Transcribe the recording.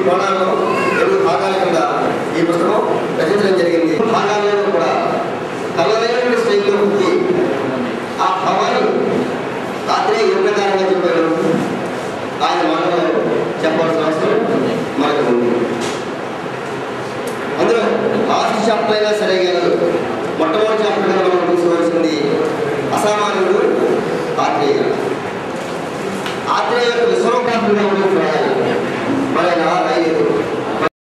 కోణాల్లో 8 భాగాల కింద ఈ పుస్తకం రచించడం జరిగింది. భాగాలలో కూడా కలరైన స్టైల్లో ఉంది. ఆ భావాన్ని రాత్రే ఏ ప్రకారంగా చెప్పారు ఆయన మాటలో చెప్పాల్సిన అవసరం మనకు ఉంది. అందులో లాస్ట్ చాప్టర్ అయినా సరే